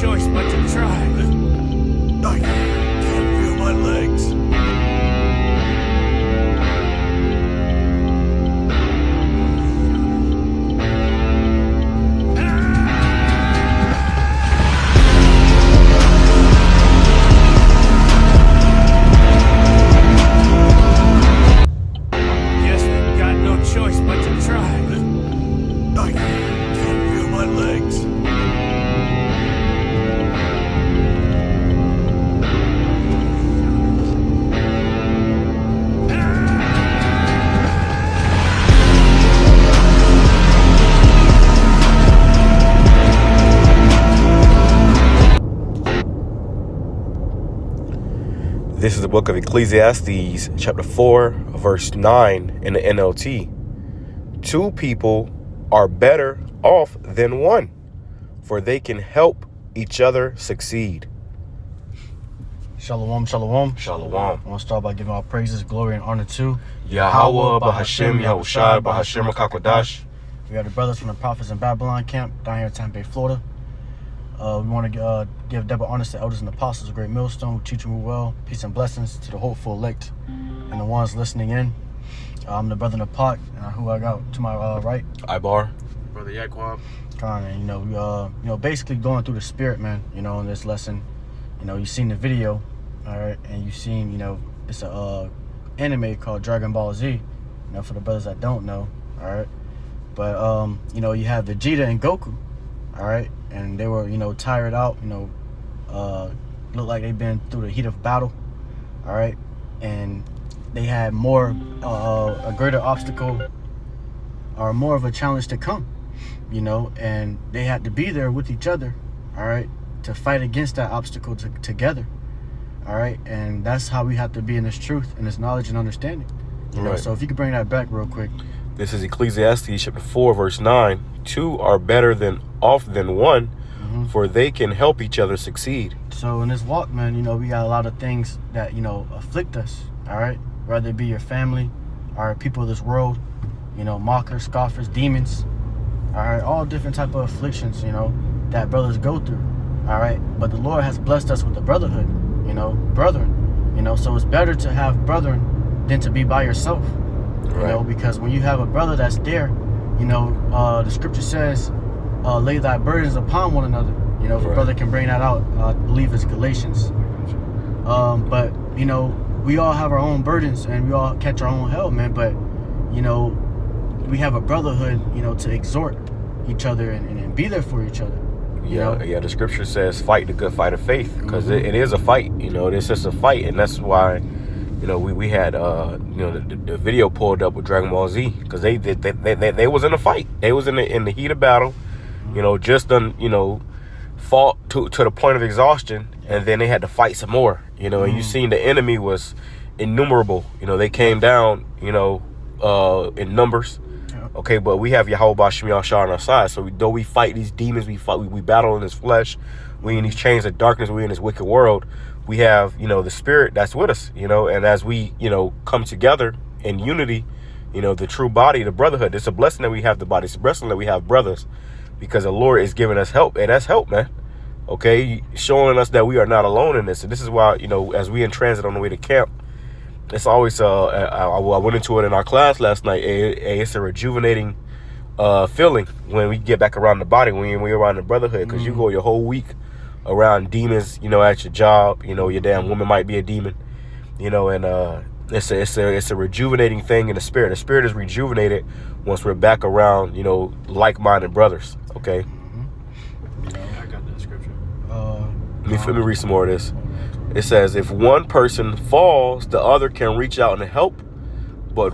choice but to try. I can't feel my legs. Guess we've got no choice but to try. I can't feel my legs. This is the book of Ecclesiastes, chapter 4, verse 9 in the NLT. Two people are better off than one, for they can help each other succeed. Shalom, shalom. Shalom. I want to start by giving all praises, glory, and honor to Yahweh, Bahashem, Yahushai, Bahashem, Kakwadash. We are the brothers from the Prophets in Babylon camp down here in Tampa Bay, Florida. We want to give double honors to elders and apostles of Great Millstone who teach me well. Peace and blessings to the hopeful elect and the ones listening in. I'm the brother in the pot, who I got to my right. Ibar. Brother Yaquab. Con, and we basically going through the spirit, man. In this lesson, you've seen the video, all right, and you've seen, it's a anime called Dragon Ball Z. For the brothers that don't know, all right. But you have Vegeta and Goku, all right, and they were tired out, looked like they've been through the heat of battle, all right, and they had more a greater obstacle or more of a challenge to come, and they had to be there with each other, all right, to fight against that obstacle together, all right, and that's how we have to be in this truth and this knowledge and understanding, Right. So if you could bring that back real quick. This is Ecclesiastes chapter 4, verse 9. Two are better off than one, for they can help each other succeed. So in this walk, man, we got a lot of things that, afflict us, all right? Whether it be your family or people of this world, mockers, scoffers, demons, all right? All different type of afflictions, that brothers go through, all right? But the Lord has blessed us with the brotherhood, brethren, so it's better to have brethren than to be by yourself, because when you have a brother that's there, the scripture says, lay thy burdens upon one another. If a brother can bring that out, I believe it's Galatians. But, we all have our own burdens and we all catch our own hell, man. But, we have a brotherhood, to exhort each other and be there for each other. Yeah, the scripture says fight the good fight of faith, because it is a fight, it's just a fight. And that's why, we had, the video pulled up with Dragon Ball Z, because they was in a fight. They was in the heat of battle, just done, fought to the point of exhaustion, and then they had to fight some more, and you seen the enemy was innumerable. They came down, in numbers. Okay, but we have Yahweh Bashem Yahshua on our side. So though we fight these demons, we battle in this flesh, we in these chains of darkness, we in this wicked world, we have, the spirit that's with us, and as we, come together in unity, the true body, the brotherhood, it's a blessing that we have the body, it's a blessing that we have brothers, because the Lord is giving us help, and that's help, man. Okay, showing us that we are not alone in this. And this is why, as we in transit on the way to camp, it's always, I went into it in our class last night. It's a rejuvenating feeling when we get back around the body, when we're around the brotherhood, because you go your whole week around demons, at your job, your damn woman might be a demon, and it's a rejuvenating thing in the spirit. The spirit is rejuvenated once we're back around, like-minded brothers. Okay. I got that scripture. Let me read some more of this. It says, if one person falls, the other can reach out and help, but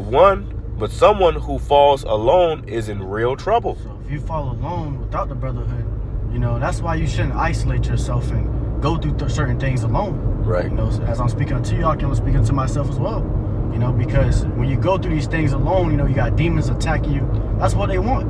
someone who falls alone is in real trouble. So if you fall alone without the brotherhood, that's why you shouldn't isolate yourself and go through certain things alone. Right. As I'm speaking to you, I'm speaking to myself as well. Because when you go through these things alone, you got demons attacking you. That's what they want.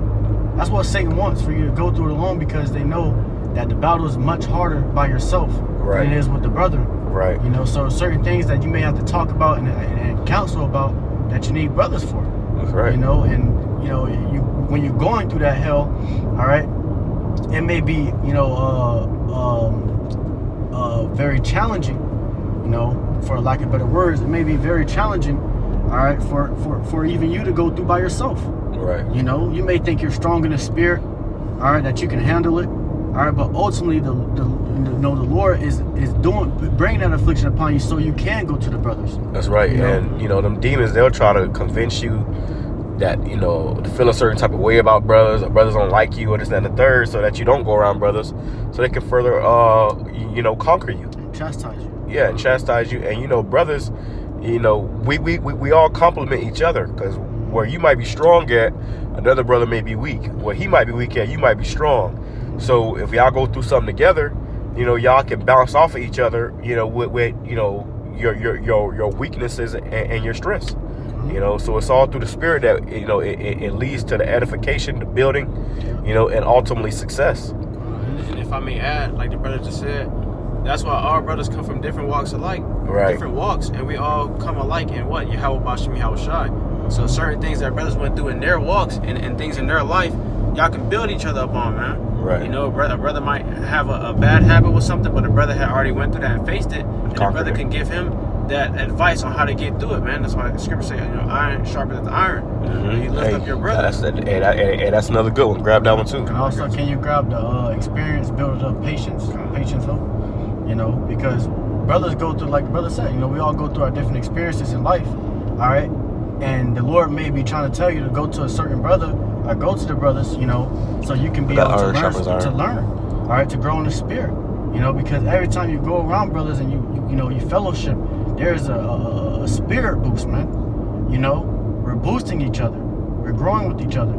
That's what Satan wants, for you to go through it alone, because they know that the battle is much harder by yourself than it is with the brethren. Right. So certain things that you may have to talk about and counsel about that you need brothers for. That's right. When you're going through that hell, all right, it may be, very challenging, you know, for lack of better words. It may be very challenging, all right, for even you to go through by yourself. Right. You know, you may think you're strong in the spirit, all right, that you can handle it, all right, but ultimately the Lord is bringing that affliction upon you so you can go to the brothers. That's right. You know? And, you know, them demons, they'll try to convince you that, you know, to feel a certain type of way about brothers, or brothers don't like you, or this, that, and the third, so that you don't go around brothers, so they can further, you know, conquer you. And chastise you. Yeah, and chastise you. And, you know, brothers, you know, we all complement each other, because where you might be strong at, another brother may be weak. Where he might be weak at, you might be strong. So if y'all go through something together, you know, y'all can bounce off of each other, you know, with you know, your weaknesses and your strengths. You know, so it's all through the spirit that, you know, it leads to the edification, the building, you know, and ultimately success. And if I may add, like the brother just said, that's why our brothers come from different walks alike. Right. Different walks, and we all come alike in what? Yahweh Bashim, Yahweh Shai. So certain things that brothers went through in their walks and things in their life, y'all can build each other up on, man. Right. You know, a brother might have a bad habit with something, but a brother had already went through that and faced it, and a brother can give him that advice on how to get through it, man. That's why the scripture says, you know, iron sharpens iron. Mm-hmm. You lift up your brother. That's another good one. Grab that one too. And also, can you grab the experience, build up patience, you know, because brothers go through, like the brother said, you know, we all go through our different experiences in life, all right? And the Lord may be trying to tell you to go to a certain brother or go to the brothers, you know, so you can be able to learn, all right, to grow in the spirit, you know, because every time you go around brothers and you fellowship, there's a spirit boost, man. You know, we're boosting each other, we're growing with each other.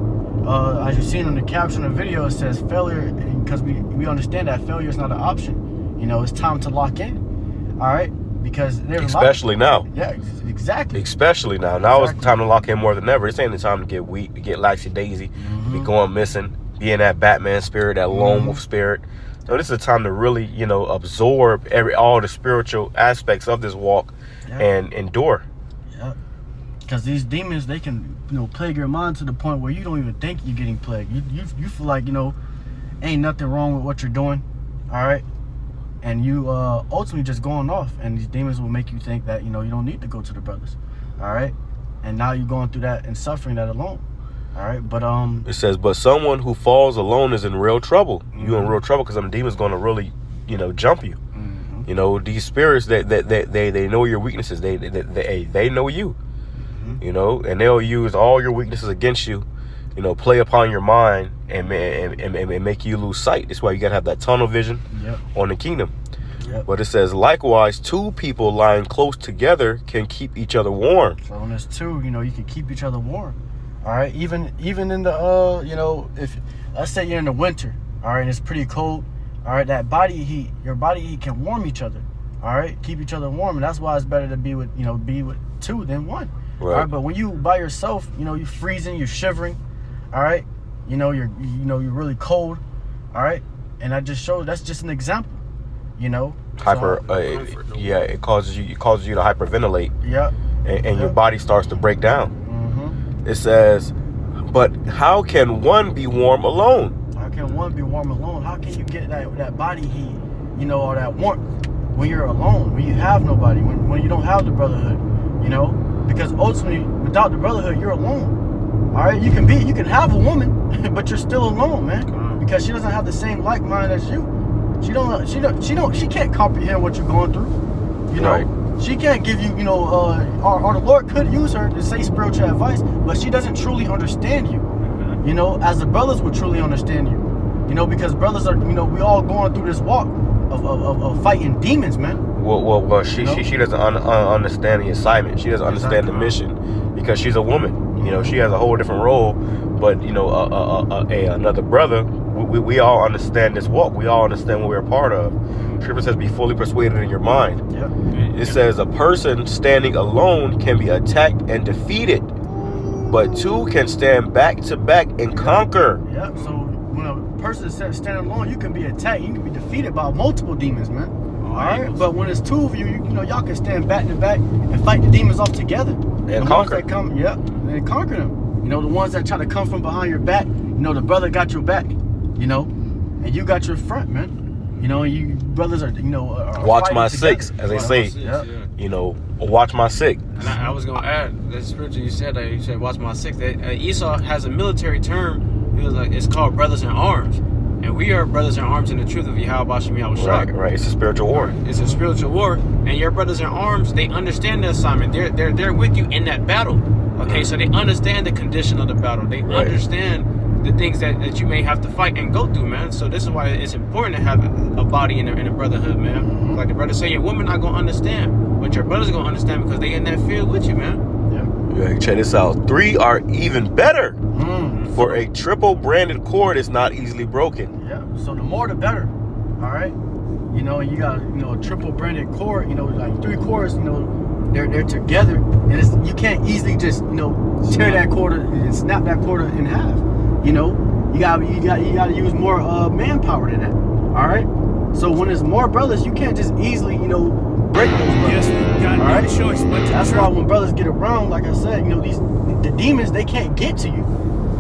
As you've seen in the caption of the video, it says failure, because we understand that failure is not an option. You know, it's time to lock in, all right, because there's especially now. Yeah, exactly. Especially now. Now it's time to lock in more than ever. This ain't the time to get weak, to get laxy-daisy, be going missing, be in that Batman spirit, that lone wolf spirit. So this is a time to really, you know, absorb all the spiritual aspects of this walk and endure. Yeah. Because these demons, they can, you know, plague your mind to the point where you don't even think you're getting plagued. You feel like, you know, ain't nothing wrong with what you're doing, all right? And you ultimately just going off, and these demons will make you think that, you know, you don't need to go to the brothers, all right? And now you're going through that and suffering that alone, all right? But it says, but someone who falls alone is in real trouble. You in real trouble, because them demons going to really, you know, jump you. You know, these spirits, they know your weaknesses. They know you. You know, and they'll use all your weaknesses against you. You know, play upon your mind and make you lose sight. That's why you gotta have that tunnel vision on the kingdom. But it says, likewise, two people lying close together can keep each other warm. So when there's two, you know, you can keep each other warm. All right, even in the you know, if let's say you're in the winter, all right, and it's pretty cold, all right, that body heat, your body heat can warm each other. All right, keep each other warm, and that's why it's better to be with two than one. Right. All right, but when you by yourself, you know, you're freezing, you're shivering. All right, you know you're really cold. All right, and I just showed that's just an example. You know, it causes you to hyperventilate. Yeah, and your body starts to break down. It says, but how can one be warm alone? How can one be warm alone? How can you get that body heat, you know, or that warmth when you're alone, when you have nobody, when you don't have the brotherhood, you know? Because ultimately, without the brotherhood, you're alone. All right, you can have a woman, but you're still alone, man, because she doesn't have the same like mind as you. She can't comprehend what you're going through. You know, right. She can't give you, you know, or the Lord could use her to say spiritual advice, but she doesn't truly understand you. You know, as the brothers would truly understand you. You know, because brothers are, you know, we all going through this walk of fighting demons, man. Well, she doesn't understand the assignment. She doesn't understand the mission because she's a woman. You know, she has a whole different role. But you know, another brother, we all understand this walk. We all understand what we're a part of. Scripture says, "Be fully persuaded in your mind." Yep. It says, "A person standing alone can be attacked and defeated, but two can stand back to back and conquer." Yep. So when a person is standing alone, you can be attacked. You can be defeated by multiple demons, man. All right. But when it's two of you, you know, y'all can stand back to back and fight the demons off together. And conquer. Ones that come, and conquer them. You know, the ones that try to come from behind your back. You know, the brother got your back. You know, and you got your front, man. You know, you brothers are, you know, are Watch fighting my together. six, as they say. Yeah. You know, watch my six. And I was gonna add that scripture you said watch my six. That Esau has a military term. He was like, it's called brothers in arms, and we are brothers in arms in the truth of Yahweh Shem Yahushua. Right. It's a spiritual war. It's a spiritual war, and your brothers in arms, they understand the assignment. They're with you in that battle. Okay, so they understand the condition of the battle. They understand the things that you may have to fight and go through, man. So this is why it's important to have a body in a brotherhood, man. Like the brother say, your women not gonna understand, but your brothers gonna understand because they in that field with you, man. Yeah, check this out. 3 are even better. For a triple branded cord is not easily broken. Yeah. So the more the better. All right. You know, you got, you know, a triple branded cord. You know, like 3 cords. You know, they're together, and you can't easily just, you know, tear that cord and snap that cord in half. You know, you got to use more manpower than that. All right. So when there's more brothers, you can't just easily, you know, break those brothers. Yes, we've got no choice but to That's try. why when brothers get around, like I said, you know, the demons, they can't get to you.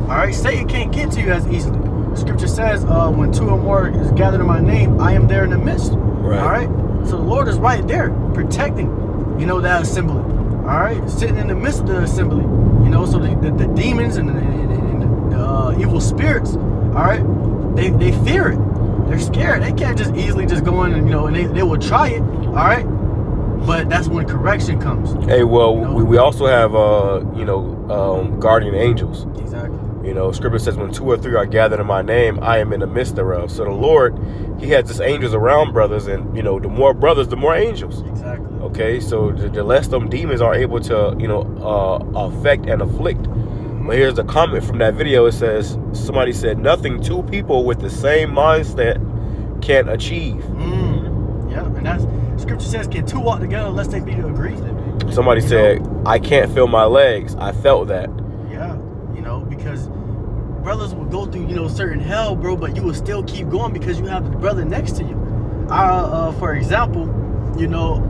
All right, Satan can't get to you as easily. The scripture says, when 2 or more is gathered in my name, I am there in the midst. Right. All right. So the Lord is right there protecting, you know, that assembly. All right, sitting in the midst of the assembly. You know, so the demons and the evil spirits, all right, they fear it. They're scared. They can't just easily just go in and, you know, and they will try it. All right, but that's when correction comes. Hey, well, you know? we also have guardian angels. Exactly. You know, scripture says when 2 or 3 are gathered in my name, I am in the midst thereof. So the Lord, he has his angels around brothers, and, you know, the more brothers, the more angels. Exactly. Okay, so the less them demons are able to, you know, affect and afflict. But here's the comment from that video. It says, somebody said, nothing 2 people with the same mindset can achieve. Yeah, and that's, scripture says, can 2 walk together unless they be agreed? Somebody said, I can't feel my legs. I felt that. Yeah, you know, because brothers will go through, you know, certain hell, bro, but you will still keep going because you have the brother next to you. For example, you know,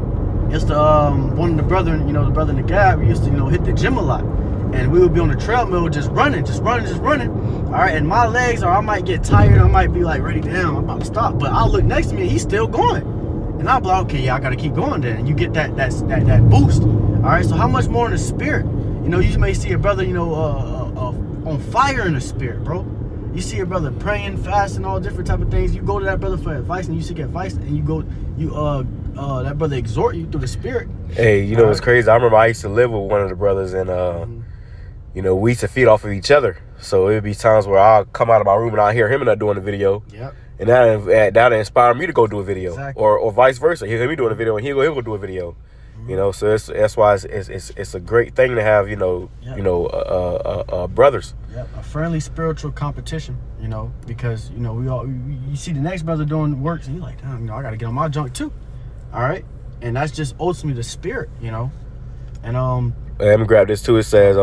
it's the one of the brethren, you know, the brother in the gap, we used to, you know, hit the gym a lot. And we would be on the treadmill just running. All right, and my legs, or I might get tired, I might be like, ready, damn, I'm about to stop. But I'll look next to me and he's still going. And I'll be like, okay, yeah, I gotta keep going then. And you get that boost. All right, so how much more in the spirit? You know, you may see a brother, you know, on fire in the spirit, bro. You see a brother praying, fasting, all different type of things. You go to that brother for advice, and you seek advice, and that brother exhort you through the spirit. Hey, you know what's crazy? I remember I used to live with one of the brothers, and you know, we used to feed off of each other. So it'd be times where I'll come out of my room and I'll hear him and I doing a video. Yep. And that inspired me to go do a video. Exactly. Or vice versa. He'll hear me doing a video and he'll go do a video. You know, so that's why it's a great thing to have, you know, brothers. Yep, a friendly spiritual competition, you know, because, you know, you see the next brother doing works and you're like, damn, you know, I got to get on my junk too. All right. And that's just ultimately the spirit, you know. And let me grab this too. It says,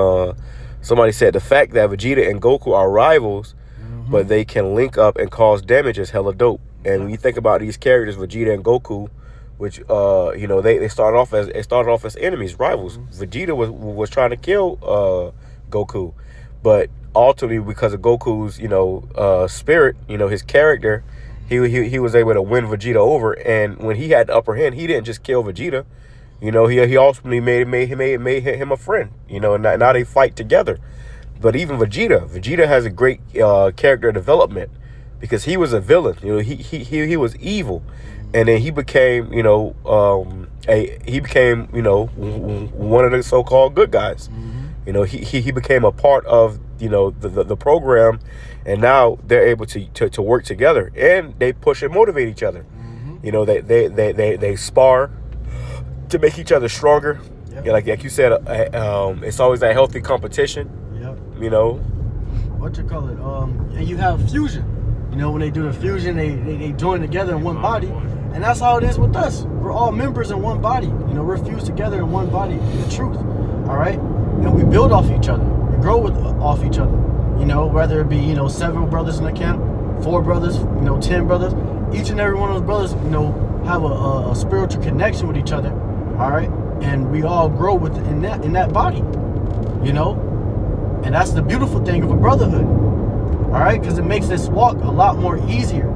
somebody said the fact that Vegeta and Goku are rivals, but they can link up and cause damage is hella dope. And when you think about these characters, Vegeta and Goku, which you know, they started off as enemies, rivals. Vegeta was trying to kill Goku, but ultimately because of Goku's, you know, spirit, you know, his character, he was able to win Vegeta over. And when he had the upper hand, he didn't just kill Vegeta. You know, he ultimately made him a friend. You know, and now they fight together. But even Vegeta has a great character development because he was a villain. You know, he was evil, and then he became, you know, one of the so-called good guys. You know, he became a part of, you know, the program, and now they're able to work together, and they push and motivate each other. You know, they spar to make each other stronger. Yep. Yeah, like you said, it's always that healthy competition. Yep. You know, and you have fusion. You know, when they do the fusion, they join together in one body, and that's how it is with us. We're all members in one body. You know, we're fused together in one body, the truth. All right, and we build off each other. We grow off each other. You know, whether it be, you know, several brothers in the camp, 4 brothers, you know, 10 brothers. Each and every one of those brothers, you know, have a spiritual connection with each other. All right, and we all grow in that body. You know, and that's the beautiful thing of a brotherhood. All right, because it makes this walk a lot more easier.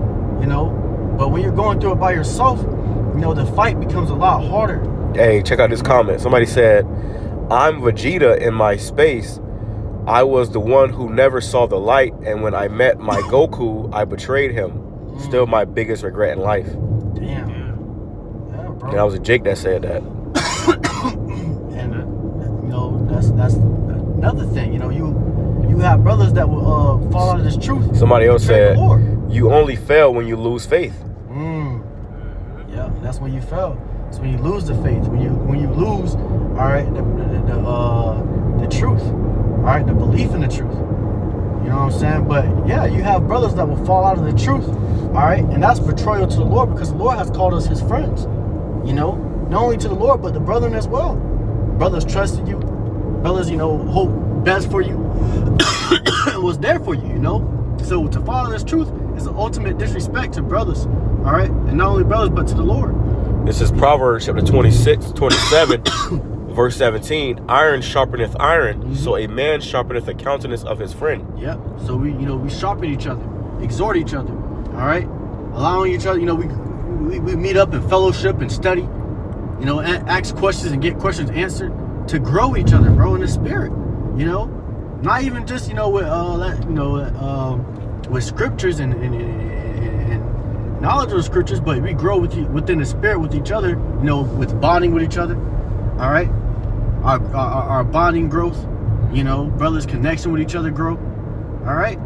You know, But when you're going through it by yourself, you know, the fight becomes a lot harder. Hey, check out this comment. Somebody said, I'm Vegeta in my space. I was the one who never saw the light, and when I met my Goku, I betrayed him. Still my biggest regret in life. Damn. Yeah, bro. And that was a Jake that said that. And you know, that's another thing. You know, you have brothers that will fall out of this truth. Somebody else betray said, the Lord. you only fail when you lose faith. Yeah, that's when you fail. It's when you lose the faith. When you lose, all right, the truth. All right, the belief in the truth. You know what I'm saying? But yeah, you have brothers that will fall out of the truth. All right, and that's betrayal to the Lord, because the Lord has called us His friends. You know, not only to the Lord, but the brethren as well. Brothers trusted you. Brothers, you know, hope best for you. Was there for you. You know. So to follow this truth is the ultimate disrespect to brothers. All right, and not only brothers, but to the Lord. This is Proverbs chapter 27, verse 17. Iron sharpeneth iron, so a man sharpeneth the countenance of his friend. Yeah. So we sharpen each other, exhort each other. All right, allowing each other. You know, we meet up and fellowship and study. You know, ask questions and get questions answered to grow each other, bro, in the spirit. You know, not even just with scriptures and knowledge of the scriptures, but we grow within the spirit with each other. You know, with bonding with each other. All right, our bonding growth. You know, brothers' connection with each other grow. All right,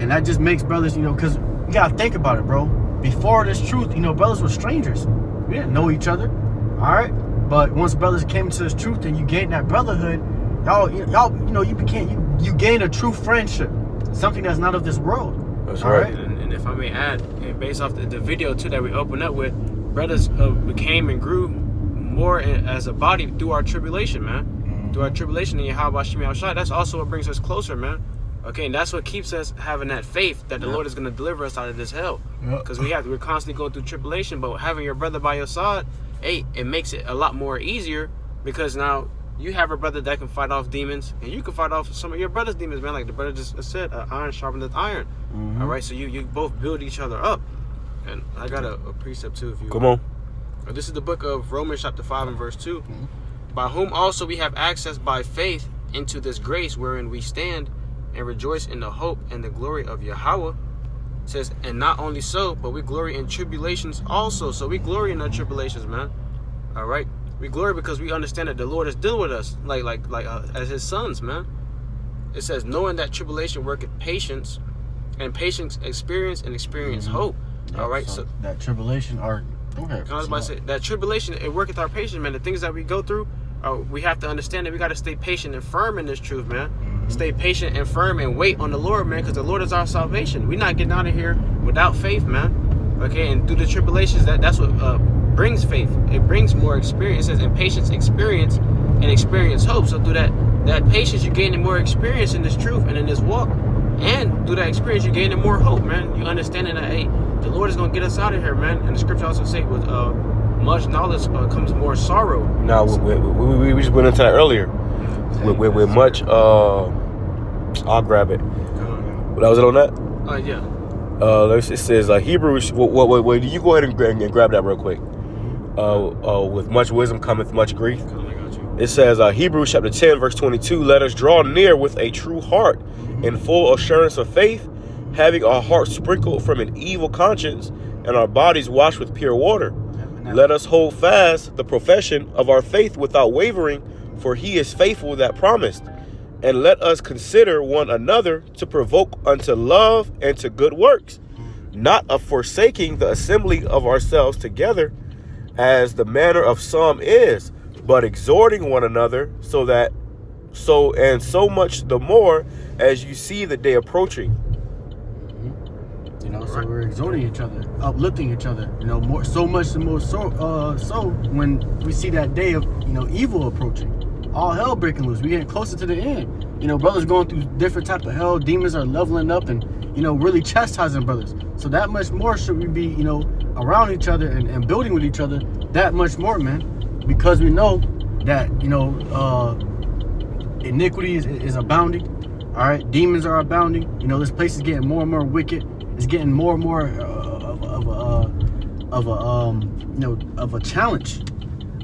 and that just makes brothers. You know, because you gotta think about it, bro. Before this truth, you know, brothers were strangers. We didn't know each other. All right, but once brothers came into this truth and you gained that brotherhood, y'all, you know, you gained a true friendship, something that's not of this world. That's all right. And if I may add, based off the video too that we opened up with, brothers became and grew more as a body through our tribulation, man. Through our tribulation in Yahweh Shemi Shai. That's also what brings us closer, man. Okay, and that's what keeps us having that faith that the Lord is going to deliver us out of this hell. Because we're constantly going through tribulation, but having your brother by your side, hey, it makes it a lot more easier, because now you have a brother that can fight off demons, and you can fight off some of your brother's demons, man. Like the brother just said, iron sharpeneth iron. All right, so you both build each other up. And I got a precept too. If you Come on. This is the book of Romans chapter 5 and verse 2. By whom also we have access by faith into this grace wherein we stand and rejoice in the hope and the glory of Yahweh. It says, and not only so, but we glory in tribulations also. So we glory in our tribulations, man. All right, we glory because we understand that the Lord is dealing with us like as His sons, man. It says, knowing that tribulation worketh patience, and patience experience, and experience hope. Yeah, all right, so that tribulation are. Okay. I was about to say that tribulation, it worketh our patience, man. The things that we go through, we have to understand that we got to stay patient and firm in this truth, man. Stay patient and firm and wait on the Lord, man, because the Lord is our salvation. We're not getting out of here without faith, man. Okay, and through the tribulations, that's what brings faith. It brings more experience. It says, and patience experience, and experience hope. So through that patience, you're gaining more experience in this truth and in this walk. And through that experience, you're gaining more hope, man. You understanding that, hey, the Lord is going to get us out of here, man. And the scripture also say, with much knowledge comes more sorrow. Now, we just went into that earlier. With much, I'll grab it. That was it on that? Yeah. It says Hebrews. Wait, you go ahead and grab that real quick. With much wisdom cometh much grief. It says Hebrews chapter 10 verse 22. Let us draw near with a true heart, in full assurance of faith, having our hearts sprinkled from an evil conscience, and our bodies washed with pure water. Let us hold fast the profession of our faith without wavering, for He is faithful that promised. And let us consider one another to provoke unto love and to good works, not of forsaking the assembly of ourselves together, as the manner of some is, but exhorting one another, so much the more as you see the day approaching. You know, so we're exhorting each other, uplifting each other. You know, more so much the more so when we see that day of evil approaching, all hell breaking loose. We getting closer to the end. You know, brothers going through different type of hell. Demons are leveling up and really chastising brothers. So that much more should we be around each other and building with each other. That much more, man, because we know that iniquity is abounding. All right, demons are abounding. This place is getting more and more wicked. It's getting more and more of a challenge.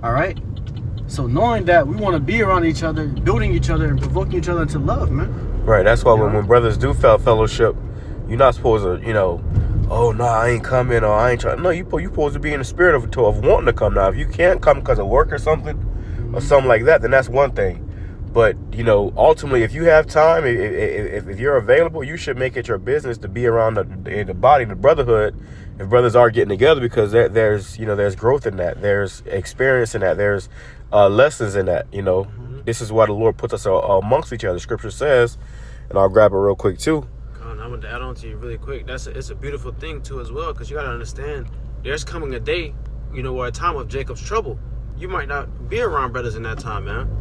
All right. So knowing that we want to be around each other, building each other, and provoking each other into love, man. Right. That's why when brothers do fellowship, you're not supposed to, oh no, I ain't coming, or I ain't trying. No, you supposed to be in the spirit of wanting to come. Now, if you can't come because of work or something like that, then that's one thing. But ultimately, if you have time, if you're available, you should make it your business to be around the body, the brotherhood. If brothers are getting together, because there's growth in that, there's experience in that, there's lessons in that. This is why the Lord puts us amongst each other. Scripture says, and I'll grab it real quick too. I want to add on to you really quick. It's a beautiful thing too as well, because you got to understand there's coming a day, or a time of Jacob's trouble. You might not be around brothers in that time, man.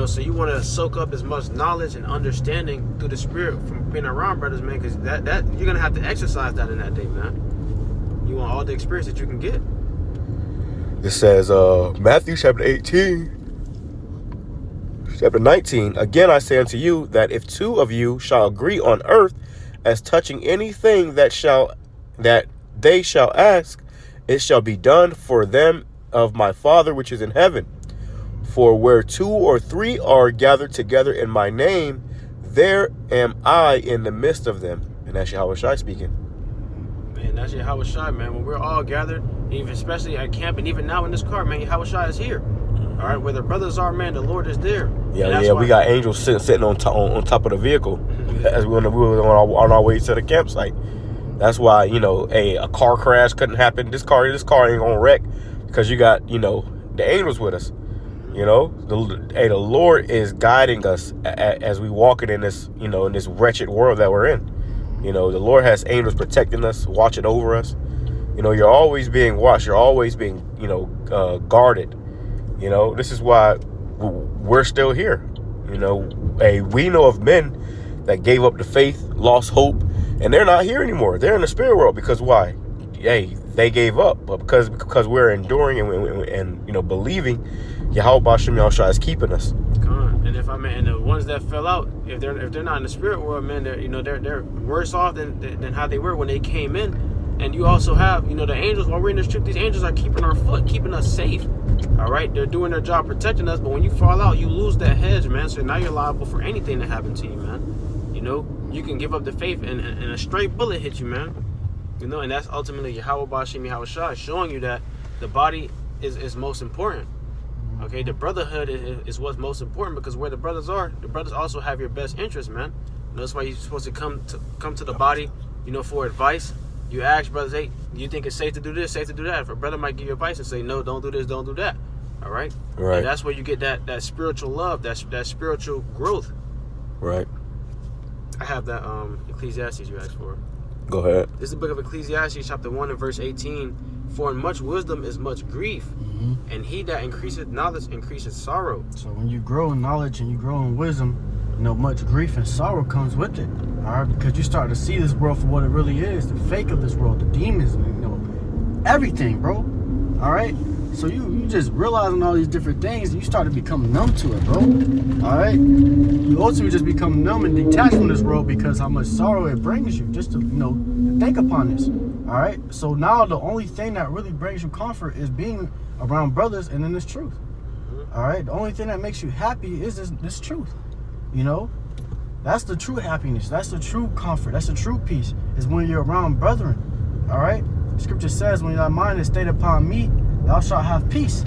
So you want to soak up as much knowledge and understanding through the spirit from being around brothers, man, because that you're gonna have to exercise that in that day, man. You want all the experience that you can get. This says Matthew chapter 18. Chapter 19, again I say unto you that if two of you shall agree on earth as touching anything that they shall ask, it shall be done for them of my Father which is in heaven. For where 2 or 3 are gathered together in my name, there am I in the midst of them. And that's Yahweh Shai speaking. Man, that's Yahweh Shai, man. When we're all gathered, even especially at camp and even now in this car, man, Yahweh Shai is here. All right, where the brothers are, man, the Lord is there. Yeah, we got angels sitting on top of the vehicle as we were on our way to the campsite. That's why, a car crash couldn't happen. This car ain't gonna wreck because you got, the angels with us. The Lord is guiding us as we walking in this, in this wretched world that we're in. The Lord has angels protecting us, watching over us. You're always being watched. You're always being, guarded. This is why we're still here. We know of men that gave up the faith, lost hope, and they're not here anymore. They're in the spirit world because why? Hey, they gave up, but because we're enduring and believing, Yahweh Bashem Yahushua is keeping us. And and the ones that fell out, if they're not in the spirit world, man, they're worse off than how they were when they came in. And you also have, the angels. While we're in this trip, these angels are keeping our foot, keeping us safe. All right, they're doing their job protecting us. But when you fall out, you lose that hedge, man. So now you're liable for anything that happens to you, man. You can give up the faith and a straight bullet hit you, man. And that's ultimately Yahweh Bashem Yahweh Shai showing you that the body is most important. Okay, the brotherhood is what's most important, because where the brothers are, the brothers also have your best interest, man. That's why you're supposed to come to the body, for advice. You ask brothers, hey, do you think it's safe to do this, safe to do that? If a brother might give you advice and say, no, don't do this, don't do that. All right? Right. And that's where you get that spiritual love, that spiritual growth. Right. I have that Ecclesiastes you asked for. Go ahead. This is the book of Ecclesiastes, chapter 1 and verse 18. For in much wisdom is much grief, and he that increaseth knowledge increaseth sorrow. So when you grow in knowledge and you grow in wisdom, much grief and sorrow comes with it. All right, because you start to see this world for what it really is, the fake of this world, the demons, everything, bro. All right, so you just realizing all these different things, and you start to become numb to it, bro. All right, you ultimately just become numb and detached from this world because how much sorrow it brings you just to to think upon this. All right, so now the only thing that really brings you comfort is being around brothers and in this truth. All right, the only thing that makes you happy is this truth. That's the true happiness. That's the true comfort. That's the true peace, is when you're around brethren. All right, Scripture says, when thy mind is stayed upon me, thou shalt have peace.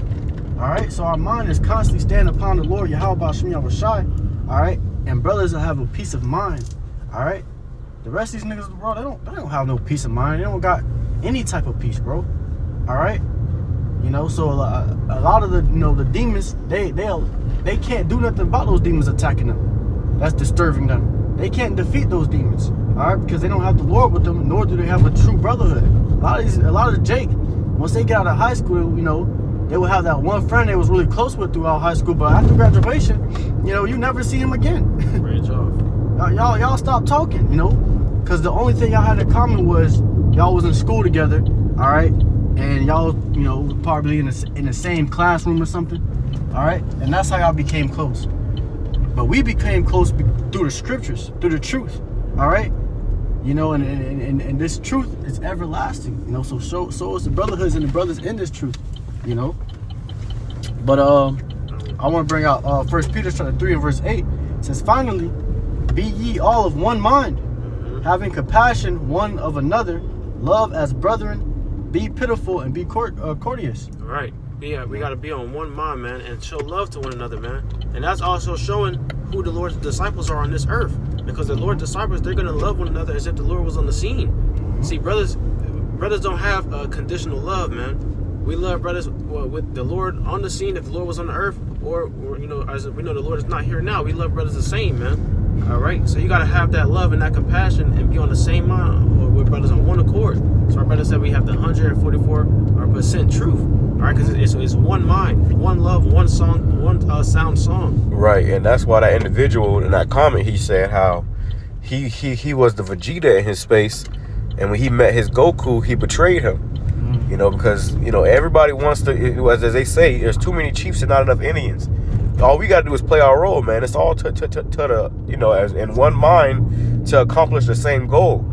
All right, so our mind is constantly staying upon the Lord Yahweh Bashem Yahweh Shai. All right, and brothers that have a peace of mind. All right, the rest of these niggas in the world, they don't have no peace of mind. They don't got any type of peace, bro. All right, so a lot of the the demons, they can't do nothing about those demons attacking them. That's disturbing them. They can't defeat those demons, all right, because they don't have the Lord with them, nor do they have a true brotherhood. A lot of Jake, once they get out of high school, they will have that one friend they was really close with throughout high school, but after graduation, you never see him again. Branch off. Y'all stop talking, because the only thing y'all had in common was y'all was in school together, all right, and y'all, probably in the same classroom or something, all right, and that's how y'all became close. But we became close through the scriptures, through the truth, all right? You know, and this truth is everlasting. You know, so is the brotherhoods and the brothers in this truth. You know. But I want to bring out 1 Peter chapter 3 and verse 8. It says, "Finally, be ye all of one mind, having compassion one of another, love as brethren, be pitiful and be courteous." All right. Yeah, we got to be on one mind, man, and show love to one another, man. And that's also showing who the Lord's disciples are on this earth. Because the Lord's disciples, they're going to love one another as if the Lord was on the scene. See, brothers don't have conditional love, man. We love brothers with the Lord on the scene if the Lord was on the earth, or you know, as we know the Lord is not here now. We love brothers the same, man. All right, so you got to have that love and that compassion and be on the same mind with brothers on one accord. So our brother said we have the 144% truth. All right, because it's one mind, one love, one song, one sound song. Right, and that's why that individual in that comment, he said how he was the Vegeta in his space, and when he met his Goku, he betrayed him. You know, because, you know, everybody wants to, as they say, there's too many chiefs and not enough Indians. All we got to do is play our role, man. It's all to the, you know, as in one mind to accomplish the same goal.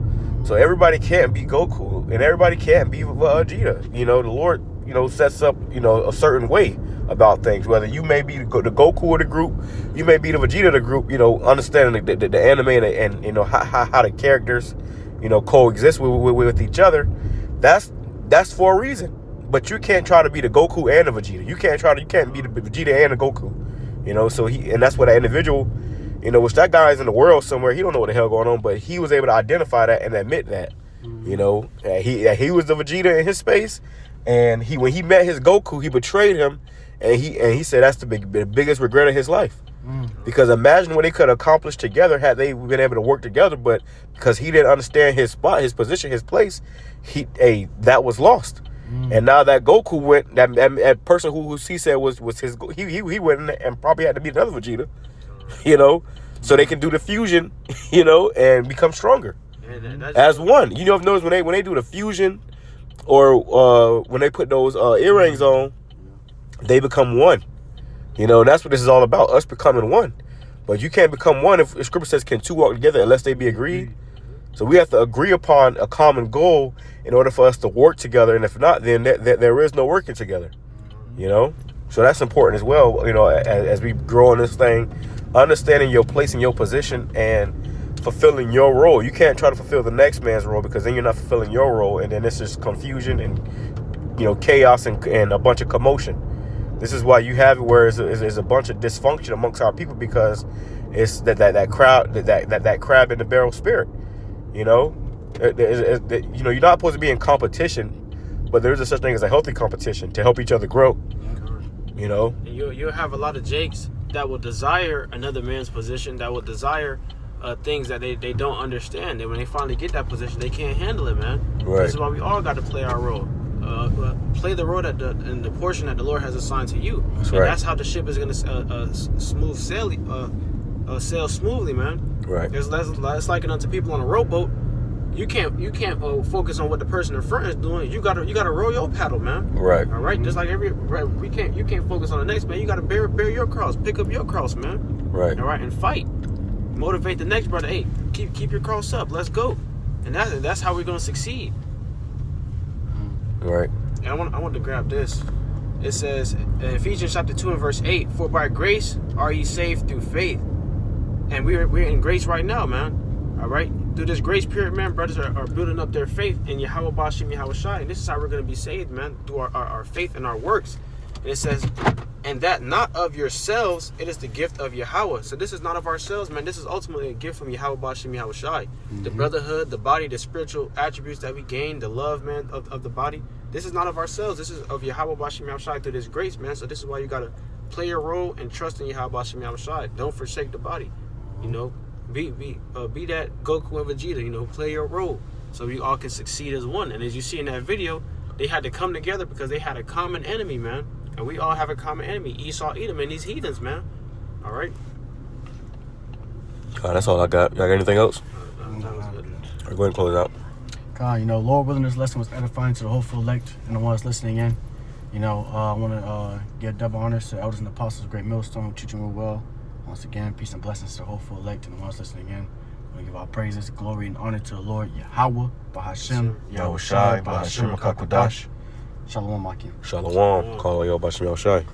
So everybody can't be Goku, and everybody can't be Vegeta. You know, the Lord, you know, sets up, you know, a certain way about things. Whether you may be the Goku of the group, you may be the Vegeta of the group, you know, understanding the anime and you know, how the characters, you know, coexist with each other. That's for a reason. But you can't try to be the Goku and the Vegeta. You can't be the Vegeta and the Goku. You know, so and that's what that individual, you know, which that guy is in the world somewhere. He don't know what the hell going on, but he was able to identify that and admit that. You know, he was the Vegeta in his space, and when he met his Goku, he betrayed him, and he said that's the biggest regret of his life. Because imagine what they could have accomplished together had they been able to work together, but because he didn't understand his spot, his position, his place, that was lost. And now that Goku went, that person who he said was his, he went and probably had to be another Vegeta, you know, so they can do the fusion, you know, and become stronger as one. You know, I've noticed when they do the fusion, or when they put those earrings on, they become one. You know, that's what this is all about, us becoming one. But you can't become one if Scripture says, can two walk together unless they be agreed? So we have to agree upon a common goal in order for us to work together. And if not, then there is no working together, you know? So that's important as well, you know, as we grow in this thing, understanding your place and your position and fulfilling your role. You can't try to fulfill the next man's role, because then you're not fulfilling your role. And then it's just confusion and, you know, chaos and a bunch of commotion. This is why you have it where there's a bunch of dysfunction amongst our people, because it's that crab in the barrel spirit. You know, you know, you're not supposed to be in competition, but there is a such thing as a healthy competition to help each other grow. You know, and you'll have a lot of Jakes that will desire another man's position, that will desire things that they don't understand. And when they finally get that position, they can't handle it, man. Right. This is why we all got to play our role. Play the role in the portion that the Lord has assigned to you. That's and right. That's how the ship is going to sail smoothly, man. Right. It's like unto people on a rowboat. You can't focus on what the person in front is doing. You gotta row your paddle, man. Right. All right. Just like you can't focus on the next man. You gotta bear your cross, pick up your cross, man. Right. All right, and fight. Motivate the next brother. Hey, keep your cross up. Let's go. And that's how we're gonna succeed. Right. And I want to grab this. It says in Ephesians chapter 2 and verse 8, "For by grace are ye saved through faith." And we're in grace right now, man. All right? Through this grace period, man, brothers are building up their faith in Yahweh Bashim Yahweh Shai. And this is how we're going to be saved, man, through our faith and our works. And it says, "And that not of yourselves, it is the gift of Yahweh." So this is not of ourselves, man. This is ultimately a gift from Yahweh Bashim Yahweh Shai. The brotherhood, the body, the spiritual attributes that we gain, the love, man, of the body. This is not of ourselves. This is of Yahweh Bashim Yahweh Shai through this grace, man. So this is why you got to play your role and trust in Yahweh Bashim Yahweh Shai. Don't forsake the body. You know, be that Goku and Vegeta. You know, play your role so we all can succeed as one. And as you see in that video, they had to come together because they had a common enemy, man. And we all have a common enemy, Esau, Edom, and these heathens, man. All right. That's all I got. Y'all got anything else? That was good. Or go ahead and close out. God, you know, Lord willing, this lesson was edifying to the hopeful elect and the ones listening in. You know, I want to give double honors to elders and apostles of Great Millstone, teaching real well. Once again, peace and blessings to the hopeful elect and the ones listening in. We give our praises, glory, and honor to the Lord Yahweh, Bahashem, Yahushai, Bahashem, Makakwadash. Shalom, Maki. Shalom. Call yo Bashem Yahushai.